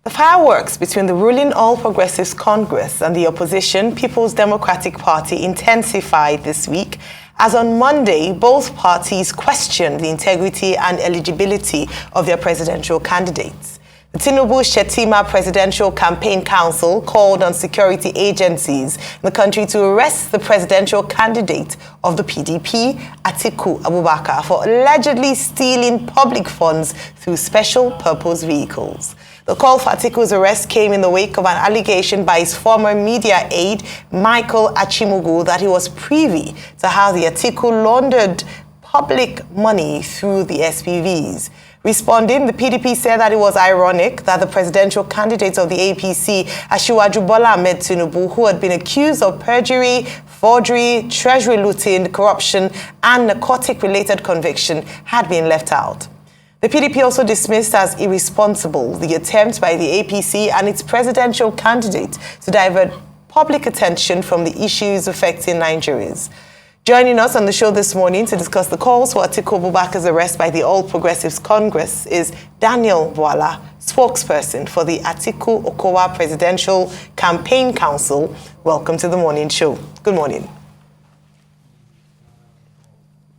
The fireworks between the ruling All Progressives Congress and the opposition People's Democratic Party intensified this week, as on Monday, both parties questioned the integrity and eligibility of their presidential candidates. The Tinubu-Shettima Presidential Campaign Council called on security agencies in the country to arrest the presidential candidate of the PDP, Atiku-Abubakar, for allegedly stealing public funds through special purpose vehicles. The call for Atiku's arrest came in the wake of an allegation by his former media aide, Michael Achimugu, that he was privy to how the Atiku laundered public money through the SPVs. Responding, the PDP said that it was ironic that the presidential candidate of the APC, Bwala Tinubu, who had been accused of perjury, forgery, treasury looting, corruption, and narcotic-related conviction, had been left out. The PDP also dismissed as irresponsible the attempt by the APC and its presidential candidate to divert public attention from the issues affecting Nigerians. Joining us on the show this morning to discuss the calls for Atiku Abubakar's arrest by the All Progressives Congress is Daniel Bwala, spokesperson for the Atiku Okowa Presidential Campaign Council. Welcome to the morning show. Good morning.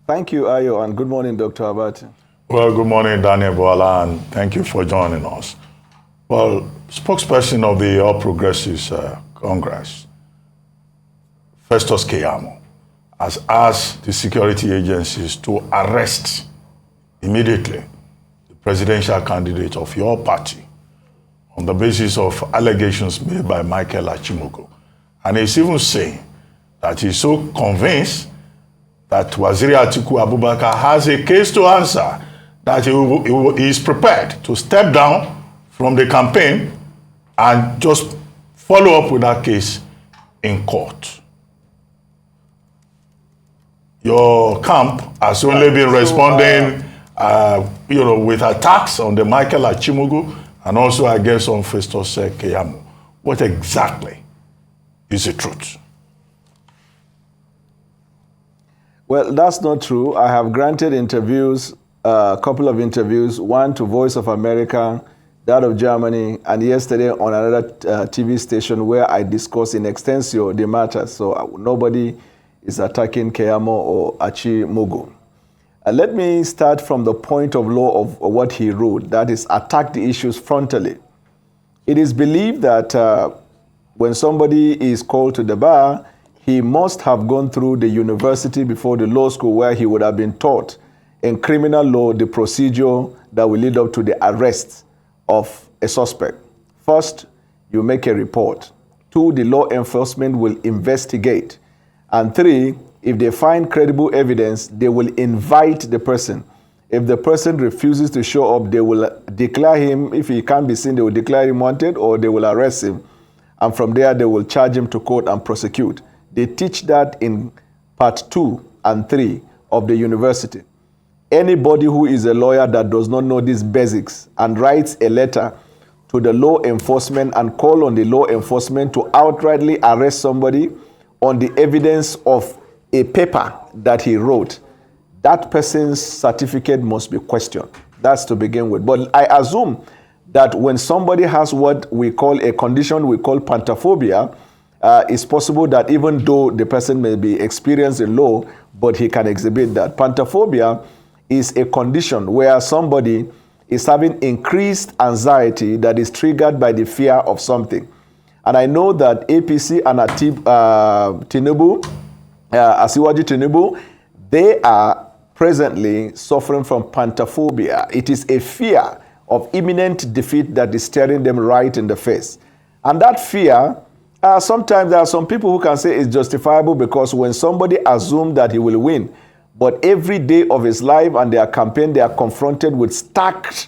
Thank you, Ayo, and good morning, Dr. Abati. Well, good morning, Daniel Bwala, and thank you for joining us. Well, spokesperson of the All Progressives Congress, Festus Keyamo, has asked the security agencies to arrest immediately the presidential candidate of your party on the basis of allegations made by Michael Achimugu. And he's even saying that he's so convinced that Waziri Atiku Abubakar has a case to answer, that he is prepared to step down from the campaign and just follow up with that case in court. Your camp has only been responding with attacks on the Michael Achimugu and also, I guess, on Festus Keyamo. What exactly is the truth? Well, that's not true. I have granted interviews, a couple of interviews, one to Voice of America, that of Germany, and yesterday on another TV station where I discussed in extensio the matter. So nobody is attacking Keyamo or Achimugu. Let me start from the point of law of what he wrote, that is, attack the issues frontally. It is believed that when somebody is called to the bar, he must have gone through the university before the law school where he would have been taught in criminal law the procedure that will lead up to the arrest of a suspect. First, you make a report. Two, the law enforcement will investigate. And three, if they find credible evidence, they will invite the person. If the person refuses to show up, they will declare him, if he can't be seen, they will declare him wanted or they will arrest him. And from there, they will charge him to court and prosecute. They teach that in part 2 and 3 of the university. Anybody who is a lawyer that does not know these basics and writes a letter to the law enforcement and call on the law enforcement to outrightly arrest somebody on the evidence of a paper that he wrote, that person's certificate must be questioned. That's to begin with. But I assume that when somebody has what we call a condition we call pantophobia, it's possible that even though the person may be experienced in law, but he can exhibit that. Pantophobia is a condition where somebody is having increased anxiety that is triggered by the fear of something. And I know that APC and Tinubu, Asiwaju Tinubu, they are presently suffering from pantophobia. It is a fear of imminent defeat that is staring them right in the face. And that fear, sometimes there are some people who can say it's justifiable because when somebody assumes that he will win, but every day of his life and their campaign, they are confronted with stacked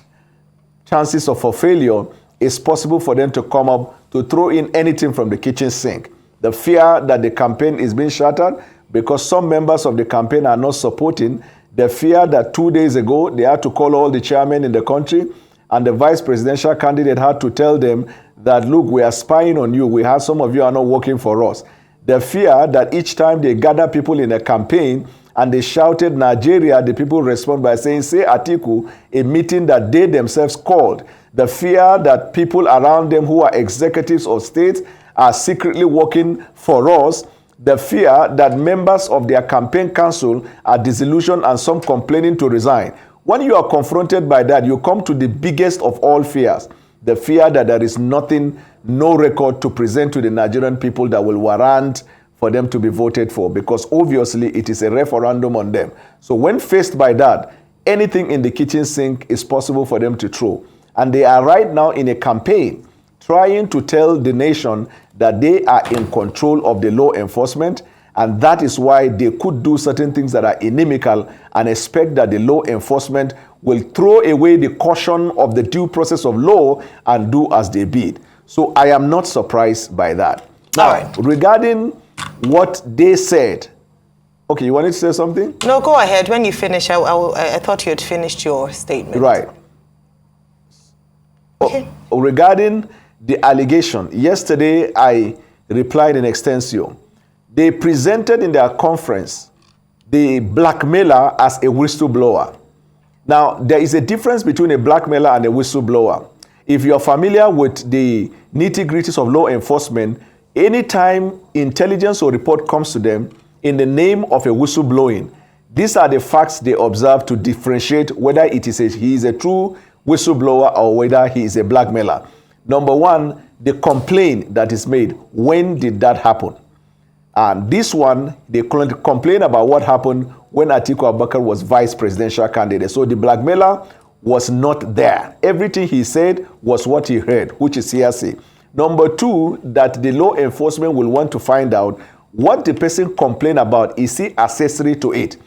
chances of a failure, it's possible for them to come up to throw in anything from the kitchen sink. The fear that the campaign is being shattered because some members of the campaign are not supporting, the fear that 2 days ago they had to call all the chairmen in the country and the vice presidential candidate had to tell them that, look, we are spying on you. We have some of you are not working for us. The fear that each time they gather people in a campaign and they shouted Nigeria, the people respond by saying, say Atiku, a meeting that they themselves called. The fear that people around them who are executives of states are secretly working for us, the fear that members of their campaign council are disillusioned and some complaining to resign. When you are confronted by that, you come to the biggest of all fears, the fear that there is nothing, no record to present to the Nigerian people that will warrant for them to be voted for, because obviously it is a referendum on them. So when faced by that, anything in the kitchen sink is possible for them to throw. And they are right now in a campaign trying to tell the nation that they are in control of the law enforcement, and that is why they could do certain things that are inimical and expect that the law enforcement will throw away the caution of the due process of law and do as they bid. So I am not surprised by that. Now, regarding what they said, okay, you wanted to say something? No, go ahead. When you finish, I thought you had finished your statement. Right. Okay. Regarding the allegation, yesterday I replied in extensio. They presented in their conference the blackmailer as a whistleblower. Now, there is a difference between a blackmailer and a whistleblower. If you're familiar with the nitty-gritties of law enforcement, anytime intelligence or report comes to them in the name of a whistleblowing, these are the facts they observe to differentiate whether he is a true whistleblower or whether he is a blackmailer. Number one, the complaint that is made. When did that happen? And this one, they complain about what happened when Atiku Abubakar was vice presidential candidate. So the blackmailer was not there. Everything he said was what he heard, which is hearsay. Number two, that the law enforcement will want to find out what the person complained about. Is he accessory to it?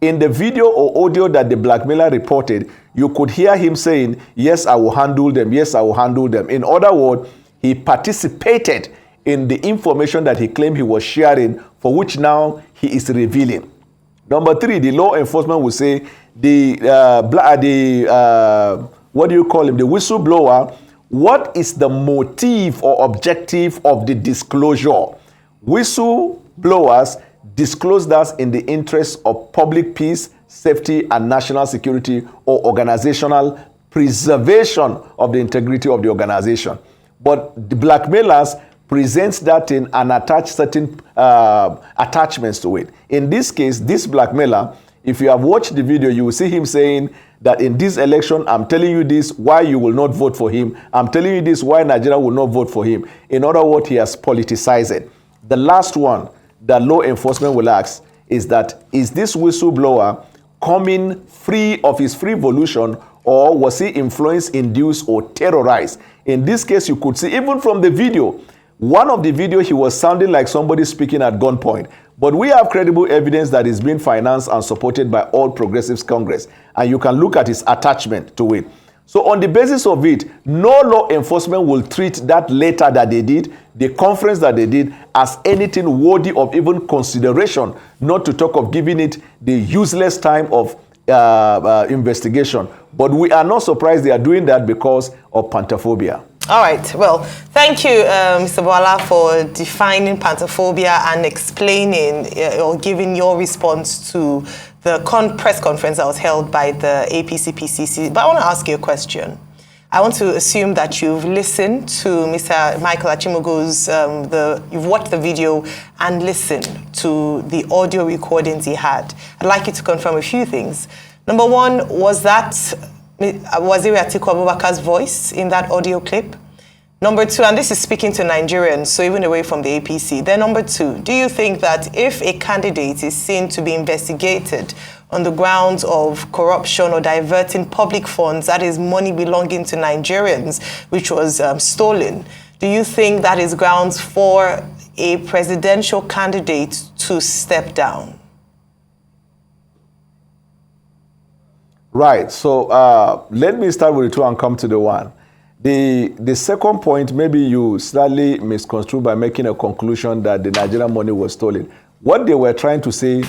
In the video or audio that the blackmailer reported, you could hear him saying, yes, I will handle them. Yes, I will handle them. In other words, he participated in the information that he claimed he was sharing, for which now he is revealing. Number three, the law enforcement will say the whistleblower, what is the motive or objective of the disclosure? Whistleblowers disclose that in the interest of public peace, safety, and national security, or organizational preservation of the integrity of the organization. But the blackmailers presents that in and attach certain attachments to it. In this case, this blackmailer, if you have watched the video, you will see him saying that in this election, I'm telling you this, why you will not vote for him. I'm telling you this, why Nigeria will not vote for him. In other words, he has politicized it. The last one that law enforcement will ask is that, is this whistleblower coming free of his free volition, or was he influenced, induced, or terrorized? In this case, you could see, even from the video, one of the video, he was sounding like somebody speaking at gunpoint. But we have credible evidence that is being financed and supported by All Progressives Congress. And you can look at his attachment to it. So on the basis of it, no law enforcement will treat that letter that they did, the conference that they did, as anything worthy of even consideration, not to talk of giving it the useless time of investigation. But we are not surprised they are doing that because of pantophobia. All right. Well, thank you, Mr. Bwala, for defining pantophobia and explaining or giving your response to the press conference that was held by the APC PCC. But I want to ask you a question. I want to assume that you've listened to Mr. Michael Achimugo's, you've watched the video and listened to the audio recordings he had. I'd like you to confirm a few things. Number one, was Waziri Atiku Abubakar's voice in that audio clip? Number two, and this is speaking to Nigerians, so even away from the APC. Then number two, do you think that if a candidate is seen to be investigated on the grounds of corruption or diverting public funds, that is money belonging to Nigerians, which was stolen, do you think that is grounds for a presidential candidate to step down? Right. So let me start with the two and come to the one. The second point, maybe you slightly misconstrued by making a conclusion that the Nigerian money was stolen. What they were trying to say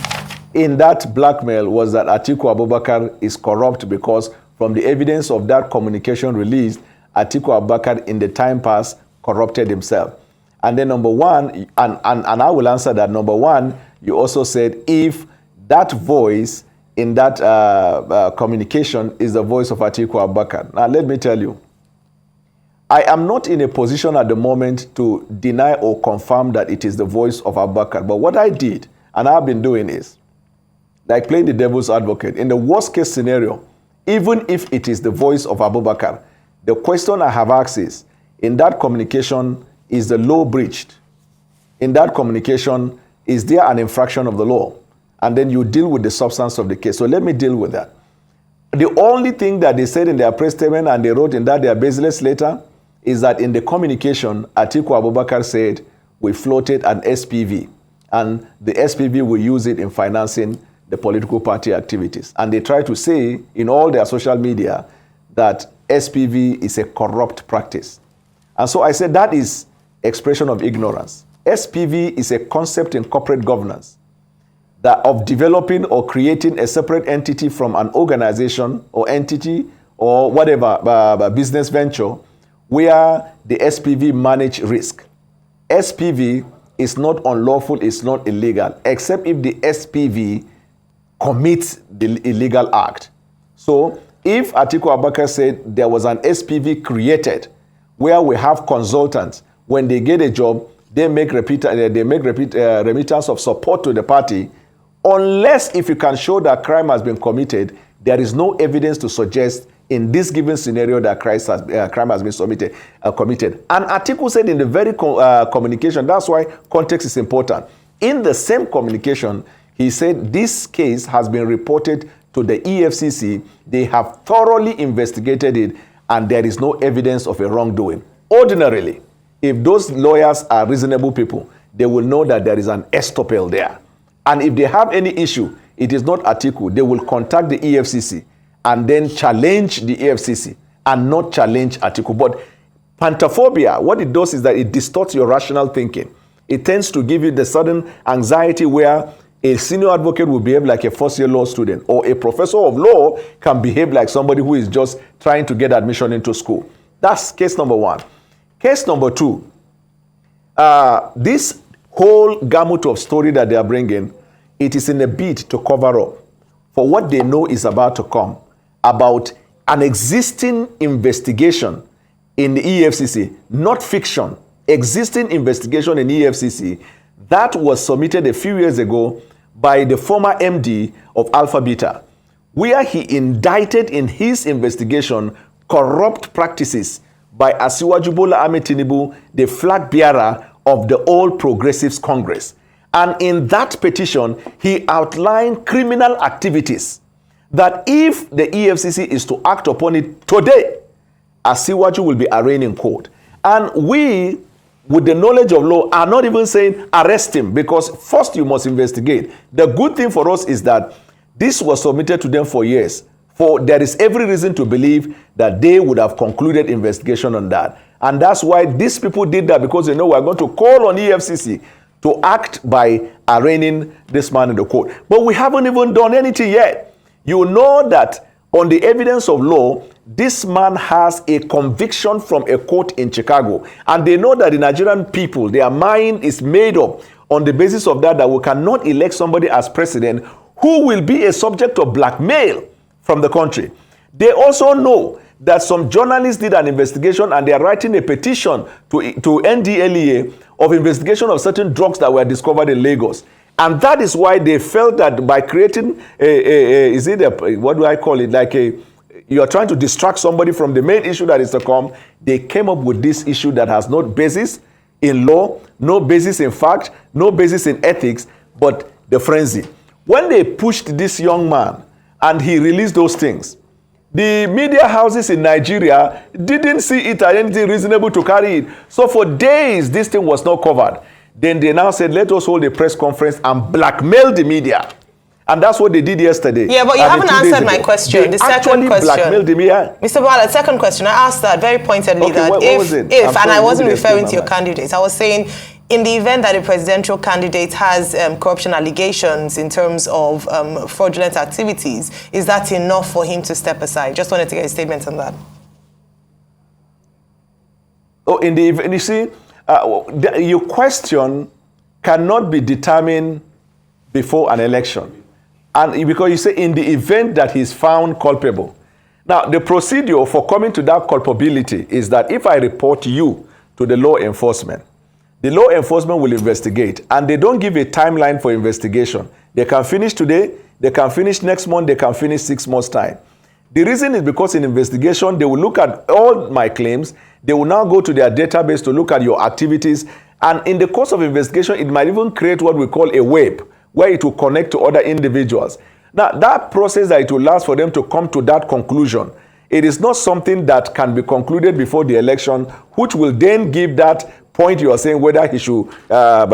in that blackmail was that Atiku Abubakar is corrupt because from the evidence of that communication released, Atiku Abubakar in the time past corrupted himself. And then number one, and I will answer that. Number one, you also said if that voice in that communication is the voice of Atiku Abubakar. Now, let me tell you, I am not in a position at the moment to deny or confirm that it is the voice of Abubakar. But what I did, and I've been doing is, like playing the devil's advocate, in the worst case scenario, even if it is the voice of Abubakar, the question I have asked is, in that communication, is the law breached? In that communication, is there an infraction of the law? And then you deal with the substance of the case. So let me deal with that. The only thing that they said in their press statement and they wrote in that their baseless letter is that in the communication, Atiku Abubakar said, we floated an SPV, and the SPV will use it in financing the political party activities. And they try to say in all their social media that SPV is a corrupt practice. And so I said that is expression of ignorance. SPV is a concept in corporate governance that of developing or creating a separate entity from an organization or entity or whatever business venture where the SPV manage risk. SPV is not unlawful, it's not illegal, except if the SPV commits the illegal act. So if Atiku Abubakar said there was an SPV created where we have consultants, when they get a job, they make remittance of support to the party, unless if you can show that crime has been committed, there is no evidence to suggest in this given scenario that crime has been committed. And Atiku said in the very communication, that's why context is important. In the same communication, he said this case has been reported to the EFCC. They have thoroughly investigated it, and there is no evidence of a wrongdoing. Ordinarily, if those lawyers are reasonable people, they will know that there is an estoppel there. And if they have any issue, it is not Atiku. They will contact the EFCC and then challenge the EFCC and not challenge Atiku. But Pantophobia, what it does is that it distorts your rational thinking. It tends to give you the sudden anxiety where a senior advocate will behave like a first-year law student, or a professor of law can behave like somebody who is just trying to get admission into school. That's case number one. Case number two, this whole gamut of story that they are bringing, it is in a bid to cover up for what they know is about to come about an existing investigation in the EFCC, not fiction, existing investigation in EFCC that was submitted a few years ago by the former MD of Alpha Beta, where he indicted in his investigation corrupt practices by Asiwaju Bola Ahmed Tinubu, the flag bearer of the All Progressives Congress. And in that petition, he outlined criminal activities that if the EFCC is to act upon it today, Asiwaju will be arraigned in court. And we, with the knowledge of law, are not even saying arrest him, because first you must investigate. The good thing for us is that this was submitted to them for years. For there is every reason to believe that they would have concluded investigation on that. And that's why these people did that, because they know we're going to call on EFCC to act by arraigning this man in the court. But we haven't even done anything yet. You know that on the evidence of law, this man has a conviction from a court in Chicago. And they know that the Nigerian people, their mind is made up on the basis of that we cannot elect somebody as president who will be a subject of blackmail from the country. They also know that some journalists did an investigation and they are writing a petition to NDLEA of investigation of certain drugs that were discovered in Lagos. And that is why they felt that by creating what do I call it? Like you're trying to distract somebody from the main issue that is to come. They came up with this issue that has no basis in law, no basis in fact, no basis in ethics, but the frenzy. When they pushed this young man and he released those things, the media houses in Nigeria didn't see it as anything reasonable to carry it. So for days, this thing was not covered. Then they now said, let us hold a press conference and blackmail the media. And that's what they did yesterday. Yeah, but you haven't answered my question. The second question. Blackmailed the media. Mr. Bwala, second question. I asked that very pointedly, okay, that and I wasn't referring to your candidates. I was saying, in the event that a presidential candidate has corruption allegations in terms of fraudulent activities, is that enough for him to step aside? Just wanted to get a statement on that. Oh, you see, your question cannot be determined before an election. And because you say in the event that he's found culpable. Now, the procedure for coming to that culpability is that if I report you to the law enforcement will investigate, and they don't give a timeline for investigation. They can finish today, they can finish next month, they can finish 6 months' time. The reason is because in investigation, they will look at all my claims, they will now go to their database to look at your activities, and in the course of investigation, it might even create what we call a web, where it will connect to other individuals. Now, that process that it will last for them to come to that conclusion, it is not something that can be concluded before the election, which will then give that point you are saying whether he should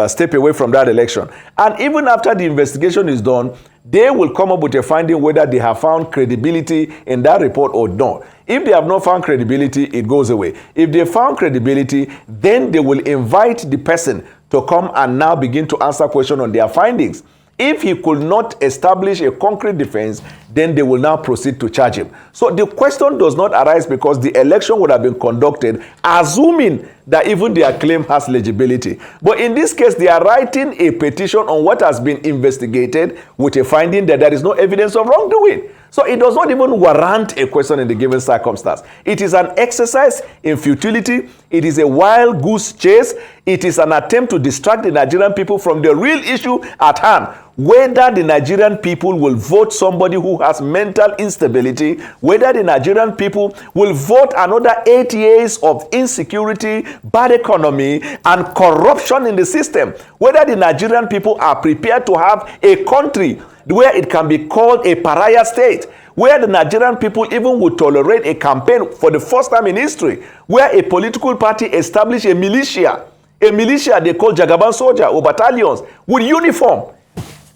step away from that election. And even after the investigation is done, they will come up with a finding whether they have found credibility in that report or not. If they have not found credibility, it goes away. If they found credibility, then they will invite the person to come and now begin to answer questions on their findings. If he could not establish a concrete defense, then they will now proceed to charge him. So the question does not arise because the election would have been conducted assuming that even their claim has legibility. But in this case, they are writing a petition on what has been investigated with a finding that there is no evidence of wrongdoing. So it does not even warrant a question in the given circumstance. It is an exercise in futility. It is a wild goose chase. It is an attempt to distract the Nigerian people from the real issue at hand. Whether the Nigerian people will vote somebody who has mental instability, whether the Nigerian people will vote another 8 years of insecurity, bad economy, and corruption in the system, whether the Nigerian people are prepared to have a country where it can be called a pariah state, where the Nigerian people even would tolerate a campaign for the first time in history, where a political party established a militia they call Jagaban soldier or battalions with uniform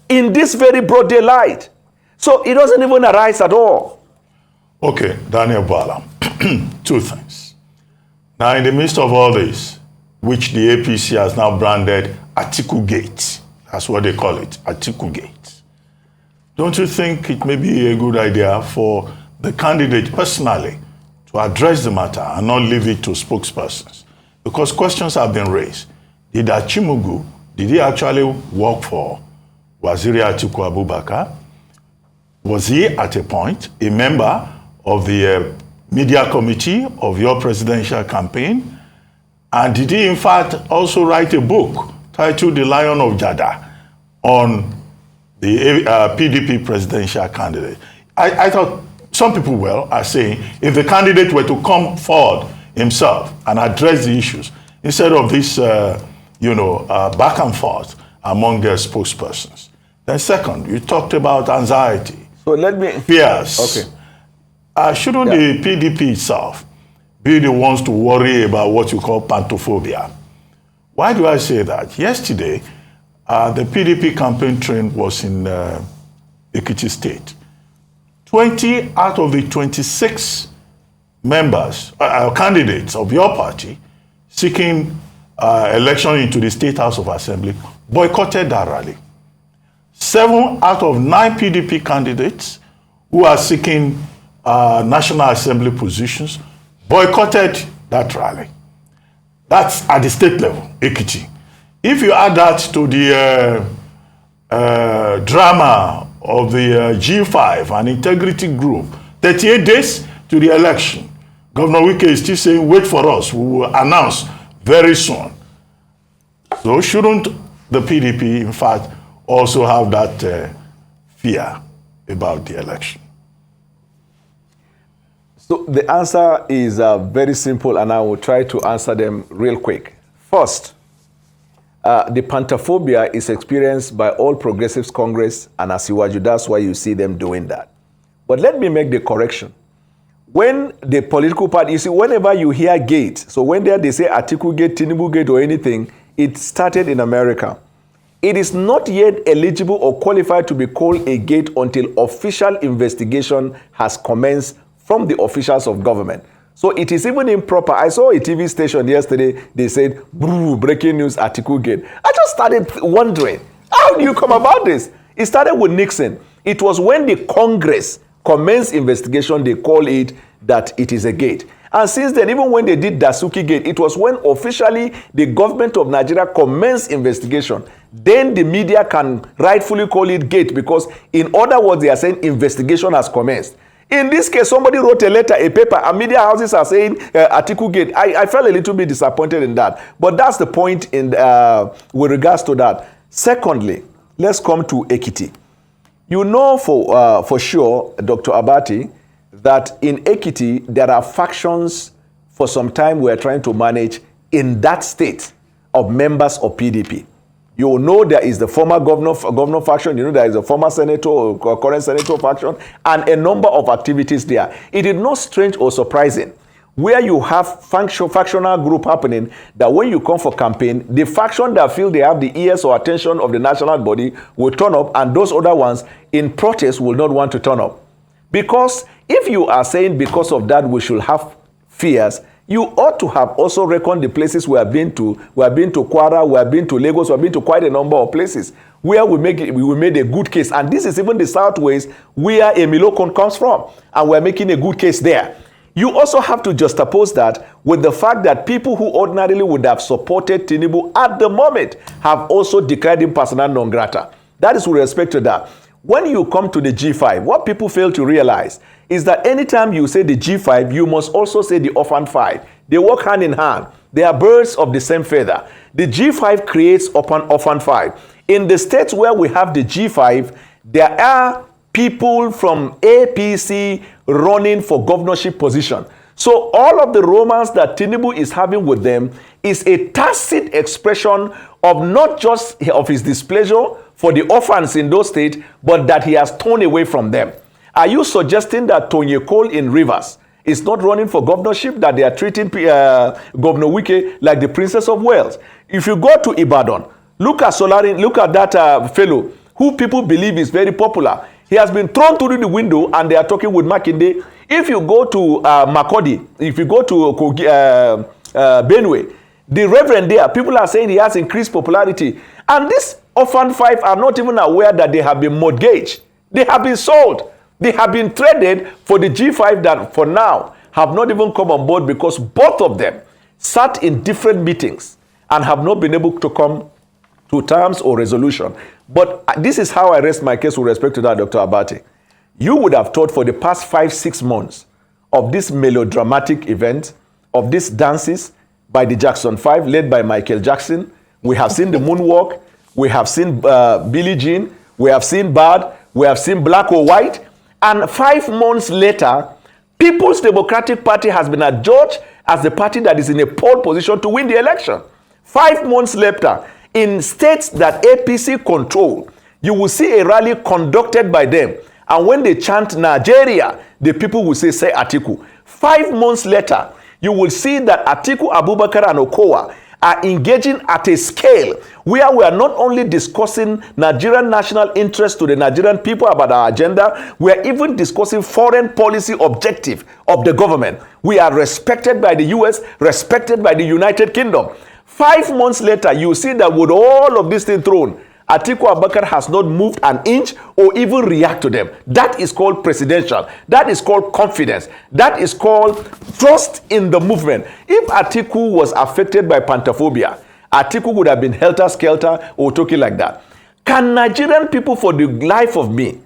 in this very broad daylight. So it doesn't even arise at all. Okay, Daniel Bwala, 2 things. Now, in the midst of all this, which the APC has now branded Atiku-gate, that's what they call it, Atiku-gate. Don't you think it may be a good idea for the candidate personally to address the matter and not leave it to spokespersons? Because questions have been raised. Did Tinubu, did he actually work for Waziri Atiku Abubakar? Was he at a point a member of the media committee of your presidential campaign? And did he in fact also write a book titled The Lion of Jada on the PDP presidential candidate? I thought some people are saying if the candidate were to come forward himself and address the issues instead of this, back and forth among their spokespersons. Then second, you talked about anxiety. So let me... Fears. Okay. Shouldn't the PDP itself be the ones to worry about what you call pantophobia? Why do I say that? Yesterday, the PDP campaign train was in Ekiti State. 20 out of the 26 members, candidates of your party seeking election into the State House of Assembly boycotted that rally. 7 out of 9 PDP candidates who are seeking National Assembly positions boycotted that rally. That's at the state level, Ekiti. If you add that to the drama of the G5 and integrity group, 38 days to the election, Governor Wike is still saying, wait for us, we will announce very soon. So shouldn't the PDP, in fact, also have that fear about the election? So the answer is very simple, and I will try to answer them real quick. First, the pantophobia is experienced by all Progressives Congress and Asiwaju. That's why you see them doing that. But let me make the correction. When the political party, you see, whenever you hear gate, so when they say Atiku-gate, Tinubu-gate, or anything, it started in America. It is not yet eligible or qualified to be called a gate until official investigation has commenced from the officials of government. So it is even improper. I saw a TV station yesterday, they said, breaking news, Atiku-gate. I just started wondering, how do you come about this? It started with Nixon. It was when the Congress commenced investigation, they call it that it is a gate. And since then, even when they did Atiku-gate, it was when officially the government of Nigeria commenced investigation. Then the media can rightfully call it gate, because in other words, they are saying investigation has commenced. In this case, somebody wrote a letter, a paper, and media houses are saying Atiku-gate. I felt a little bit disappointed in that. But that's the point in with regards to that. Secondly, let's come to Ekiti. You know for sure, Dr. Abati, that in Ekiti, there are factions for some time we are trying to manage in that state of members of PDP. You know there is the former governor faction, you know there is a former senator or current senator faction, and a number of activities there. It is not strange or surprising where you have factional group happening that when you come for campaign, the faction that feel they have the ears or attention of the national body will turn up, and those other ones in protest will not want to turn up. Because if you are saying because of that we should have fears, you ought to have also reckoned the places we have been to. We have been to Kwara, we have been to Lagos, we have been to quite a number of places where we made a good case. And this is even the southwest where Emilokon comes from. And we're making a good case there. You also have to juxtapose that with the fact that people who ordinarily would have supported Tinubu at the moment have also declared him persona non grata. That is with respect to that. When you come to the G5, what people fail to realize is that anytime you say the G5, you must also say the orphan 5. They work hand in hand. They are birds of the same feather. The G5 creates orphan 5. In the states where we have the G5, there are people from APC running for governorship position. So all of the romance that Tinubu is having with them is a tacit expression of not just of his displeasure for the orphans in those states, but that he has torn away from them. Are you suggesting that Tony Cole in Rivers is not running for governorship, that they are treating Governor Wike like the Princess of Wales? If you go to Ibadan, look at Solarin, look at that fellow who people believe is very popular. He has been thrown through the window and they are talking with Makinde. If you go to Makodi, if you go to Benue, the reverend there, people are saying he has increased popularity. And these orphan 5 are not even aware that they have been mortgaged. They have been sold. They have been traded for the G5 that for now have not even come on board because both of them sat in different meetings and have not been able to come to terms or resolution. But this is how I rest my case with respect to that, Dr. Abati. You would have thought for the past 5-6 months of this melodramatic event, of these dances by the Jackson 5, led by Michael Jackson. We have seen the moonwalk. We have seen Billie Jean. We have seen Bad. We have seen Black or White. And 5 months later, People's Democratic Party has been adjudged as the party that is in a pole position to win the election. 5 months later, in states that APC control, you will see a rally conducted by them. And when they chant Nigeria, the people will say Atiku. 5 months later, you will see that Atiku, Abubakar, and Okowa are engaging at a scale where we are not only discussing Nigerian national interest to the Nigerian people about our agenda, we are even discussing foreign policy objective of the government. We are respected by the US, respected by the United Kingdom. 5 months later, you see that with all of this thing thrown, Atiku Abubakar has not moved an inch or even react to them. That is called presidential. That is called confidence. That is called trust in the movement. If Atiku was affected by Pantophobia, Atiku would have been helter-skelter or talking like that. Can Nigerian people, for the life of me,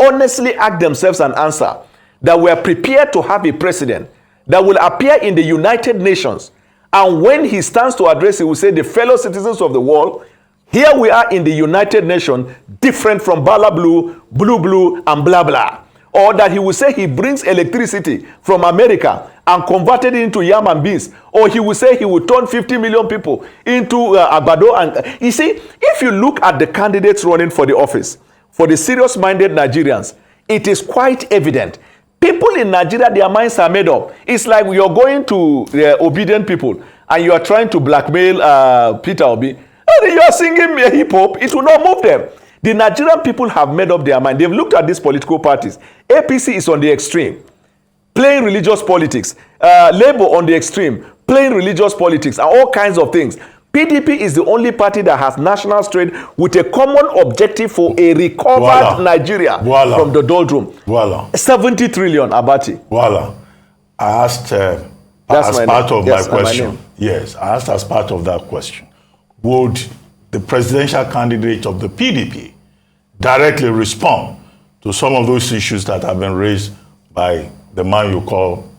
honestly ask themselves an answer that we are prepared to have a president that will appear in the United Nations, and when he stands to address, he will say, the fellow citizens of the world, here we are in the United Nations, different from Bala Blue, Blue, and blah, blah. Or that he will say he brings electricity from America and converted it into yam and beans. Or he will say he will turn 50 million people into Agbado. And you see, if you look at the candidates running for the office, for the serious-minded Nigerians, it is quite evident. People in Nigeria, their minds are made up. It's like you're going to obedient people and you are trying to blackmail Peter Obi. You are singing hip hop, it will not move them. The Nigerian people have made up their mind. They've looked at these political parties. APC is on the extreme, playing religious politics. Labour on the extreme, playing religious politics, and all kinds of things. PDP is the only party that has national strength with a common objective for a recovered Nigeria from the doldrum. 70 trillion, Abati. I asked That's as my part name. of Yes, my question, yes, I asked as part of that question, would the presidential candidate of the PDP directly respond to some of those issues that have been raised by the man you call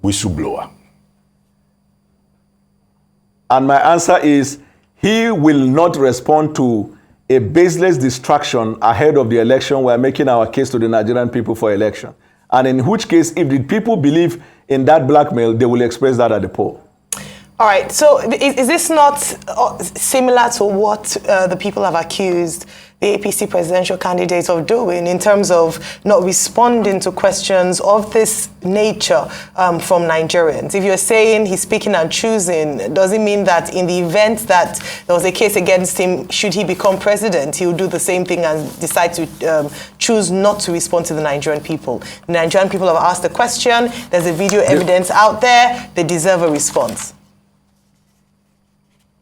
whistleblower? And my answer is, he will not respond to a baseless distraction ahead of the election. We're making our case to the Nigerian people for election. And in which case, if the people believe in that blackmail, they will express that at the poll. All right, so is this not similar to what the people have accused the APC presidential candidates of doing in terms of not responding to questions of this nature from Nigerians? If you're saying he's picking and choosing, does it mean that in the event that there was a case against him, should he become president, he'll do the same thing and decide to choose not to respond to the Nigerian people? The Nigerian people have asked the question, there's a video evidence out there, they deserve a response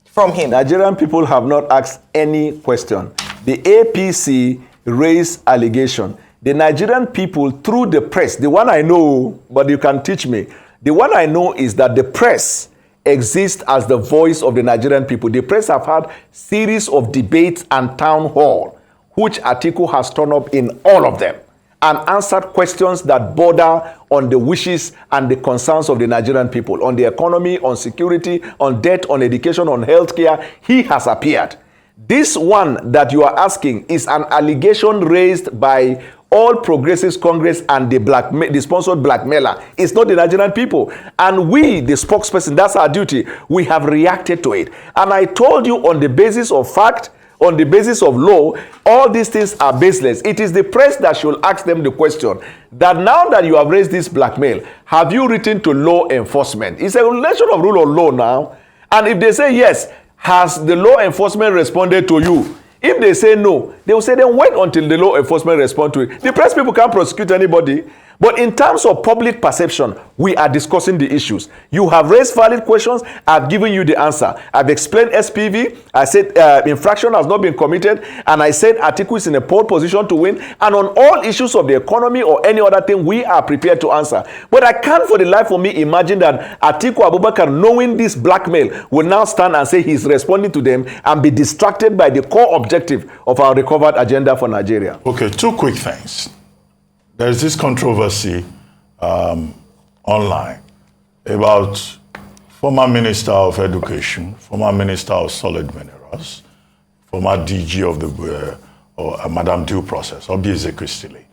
from him. Nigerian people have not asked any question. The APC raised allegation. The Nigerian people, through the press, the one I know, but you can teach me, the one I know is that the press exists as the voice of the Nigerian people. The press have had series of debates and town hall, which Atiku has turned up in all of them, and answered questions that border on the wishes and the concerns of the Nigerian people, on the economy, on security, on debt, on education, on healthcare. He has appeared. This one that you are asking is an allegation raised by All Progressives Congress and the sponsored blackmailer. It's not the Nigerian people. And we, the spokesperson, that's our duty. We have reacted to it. And I told you, on the basis of fact, on the basis of law, all these things are baseless. It is the press that should ask them the question that now that you have raised this blackmail, have you written to law enforcement? It's a relation of rule of law now. And if they say yes, has the law enforcement responded to you? If they say no, they will say then wait until the law enforcement respond to it. The press people can't prosecute anybody. But in terms of public perception, we are discussing the issues. You have raised valid questions. I've given you the answer. I've explained SPV. I said infraction has not been committed. And I said Atiku is in a pole position to win. And on all issues of the economy or any other thing, we are prepared to answer. But I can't for the life of me imagine that Atiku Abubakar, knowing this blackmail, will now stand and say he's responding to them and be distracted by the core objective of our recovered agenda for Nigeria. Okay, two quick things. There's this controversy online about former Minister of Education, former Minister of Solid Minerals, former DG of the Madam Due Process, Obieze Christile,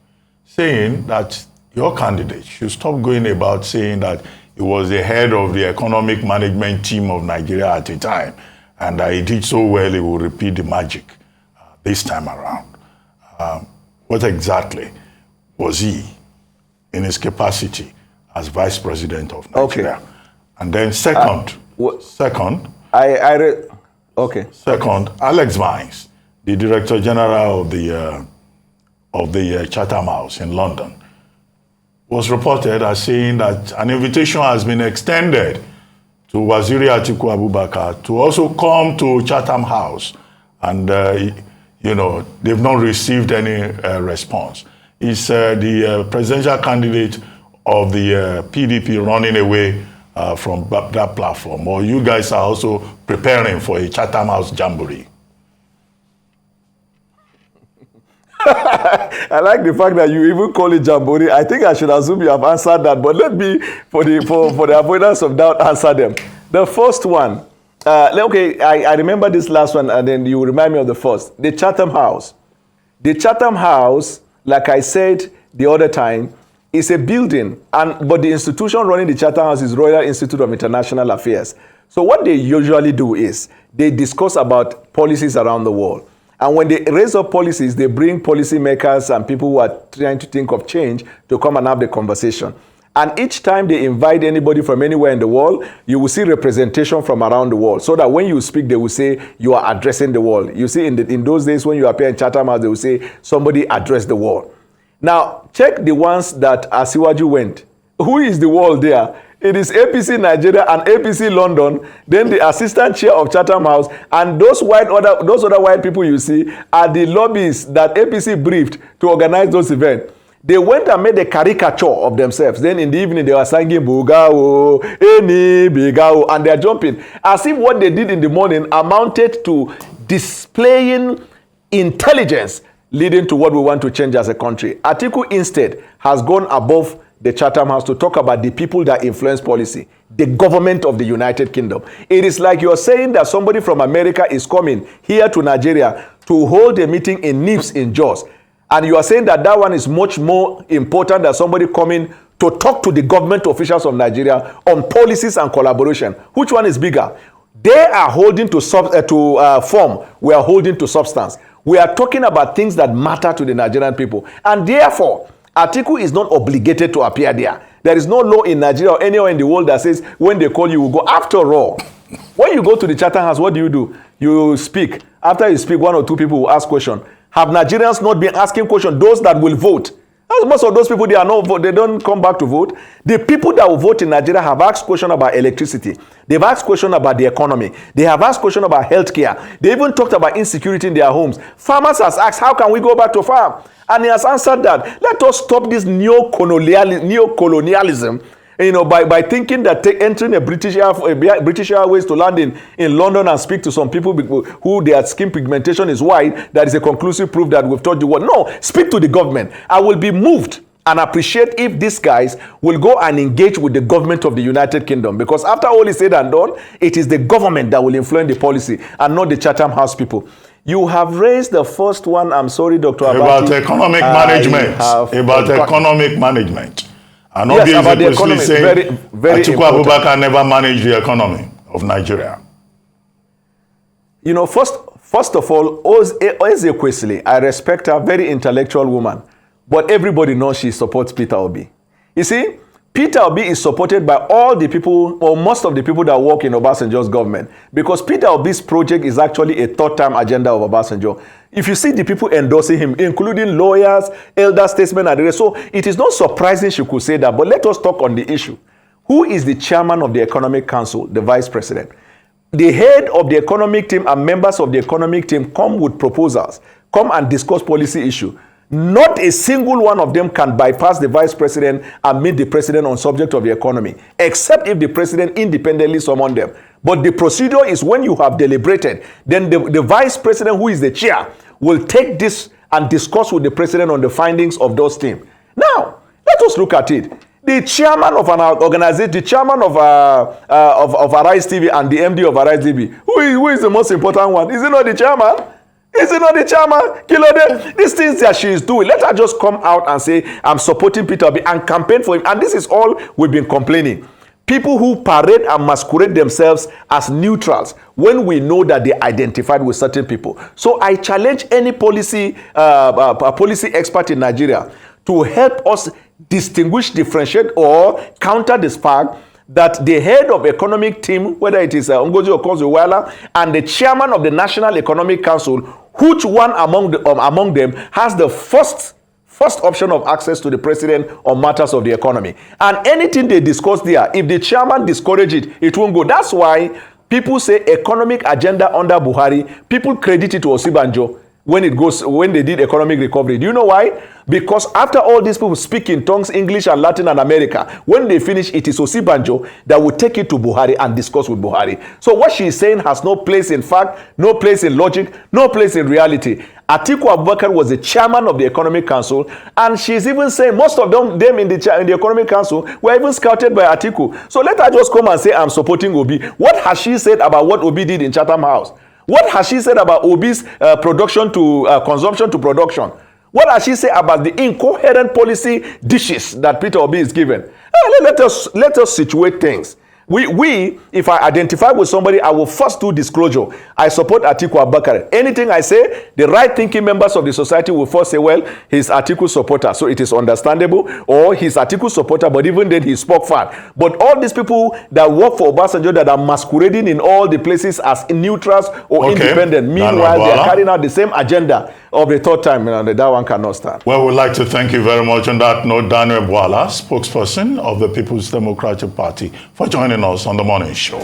saying that your candidate should stop going about saying that he was the head of the economic management team of Nigeria at the time, and that he did so well he will repeat the magic this time around. What exactly was he in his capacity as Vice President of Nigeria? Okay. And then second, Alex Vines, the Director General of the Chatham House in London, was reported as saying that an invitation has been extended to Waziri Atiku Abubakar to also come to Chatham House, and they've not received any response. Is the presidential candidate of the PDP running away from that platform? Or you guys are also preparing for a Chatham House jamboree? I like the fact that you even call it jamboree. I think I should assume you have answered that, but let me, for the avoidance of doubt, answer them. The first one, I remember this last one, and then you remind me of the first. The Chatham House. The Chatham House, like I said the other time, is a building, but the institution running the Chatham House is Royal Institute of International Affairs. So what they usually do is they discuss about policies around the world. And when they raise up policies, they bring policymakers and people who are trying to think of change to come and have the conversation. And each time they invite anybody from anywhere in the world, you will see representation from around the world. So that when you speak, they will say you are addressing the world. You see, in those days when you appear in Chatham House, they will say somebody addressed the world. Now, check the ones that Asiwaju went. Who is the world there? It is APC Nigeria and APC London, then the assistant chair of Chatham House, and those other white people you see are the lobbyists that APC briefed to organize those events. They went and made a caricature of themselves. Then in the evening, they were singing Bugao, Eni, Bigao, and they're jumping. As if what they did in the morning amounted to displaying intelligence leading to what we want to change as a country. Atiku instead has gone above the Chatham House to talk about the people that influence policy, the government of the United Kingdom. It is like you're saying that somebody from America is coming here to Nigeria to hold a meeting in Nips in Jos. And you are saying that that one is much more important than somebody coming to talk to the government officials of Nigeria on policies and collaboration. Which one is bigger? They are holding to form. We are holding to substance. We are talking about things that matter to the Nigerian people. And therefore, Atiku is not obligated to appear there. There is no law in Nigeria or anywhere in the world that says when they call you, you will go. After all, when you go to the Chatham House, what do? You speak. After you speak, one or two people will ask questions. Have Nigerians not been asking questions? Those that will vote. Most of those people, they are not vote. They don't come back to vote. The people that will vote in Nigeria have asked questions about electricity. They've asked questions about the economy. They have asked questions about healthcare. They even talked about insecurity in their homes. Farmers has asked, how can we go back to farm? And he has answered that. Let us stop this neo-colonialism. By thinking that entering a British Airways to land in London and speak to some people who their skin pigmentation is white, that is a conclusive proof that we've taught you what. No, speak to the government. I will be moved and appreciate if these guys will go and engage with the government of the United Kingdom. Because after all is said and done, it is the government that will influence the policy and not the Chatham House people. You have raised the first one, I'm sorry, Dr. Abati. About economic management. About economic managment. And yes, about the economy, very Atiku Abubakar never managed the economy of Nigeria. First of all, Eze Kwesili, I respect her, very intellectual woman. But everybody knows she supports Peter Obi. You see, Peter Obi is supported by all the people, or most of the people that work in Obasanjo's government. Because Peter Obi's project is actually a third-term agenda of Obasanjo. If you see the people endorsing him, including lawyers, elder statesmen, and the rest, so it is not surprising she could say that. But let us talk on the issue. Who is the chairman of the Economic Council, the vice president? The head of the economic team and members of the economic team come with proposals, come and discuss policy issue. Not a single one of them can bypass the vice president and meet the president on subject of the economy, except if the president independently summoned them. But the procedure is when you have deliberated, then the vice president, who is the chair, will take this and discuss with the president on the findings of those teams. Now, let us look at it. The chairman of an organization, the chairman of Arise TV and the MD of Arise TV, who is the most important one? Is it not the chairman? Is it not the chairman? Kilode, these things that she is doing, let her just come out and say, I'm supporting Peter Obi and campaign for him. And this is all we've been complaining. People who parade and masquerade themselves as neutrals when we know that they identified with certain people. So I challenge any policy expert in Nigeria to help us distinguish, differentiate, or counter this fact that the head of economic team, whether it is Ngozi Okonjo-Iweala, and the chairman of the National Economic Council, which one among them has the first option of access to the president on matters of the economy. And anything they discuss there, if the chairman discourages it, it won't go. That's why people say economic agenda under Buhari, people credit it to Osibanjo when they did economic recovery. Do you know why? Because after all these people speak in tongues, English and Latin and America, when they finish, it is Osibanjo that will take it to Buhari and discuss with Buhari. So what she is saying has no place in fact, no place in logic, no place in reality. Atiku Abubakar was the chairman of the Economic Council, and she's even saying most of them in the Economic Council were even scouted by Atiku. So let her just come and say, I'm supporting Obi. What has she said about what Obi did in Chatham House? What has she said about Obi's production to consumption to production? What has she said about the incoherent policy dishes that Peter Obi is given? Let us situate things. If I identify with somebody, I will first do disclosure. I support Atiku Abubakar. Anything I say, the right-thinking members of the society will first say, well, he's Atiku supporter, so it is understandable, or he's Atiku supporter, but even then he spoke far. But all these people that work for Obasanjo that are masquerading in all the places as neutrals or independent, meanwhile they are carrying out the same agenda of the third time, and that one cannot stand. Well, we'd like to thank you very much on that note, Daniel Bwala, spokesperson of the People's Democratic Party, for joining us on the morning show.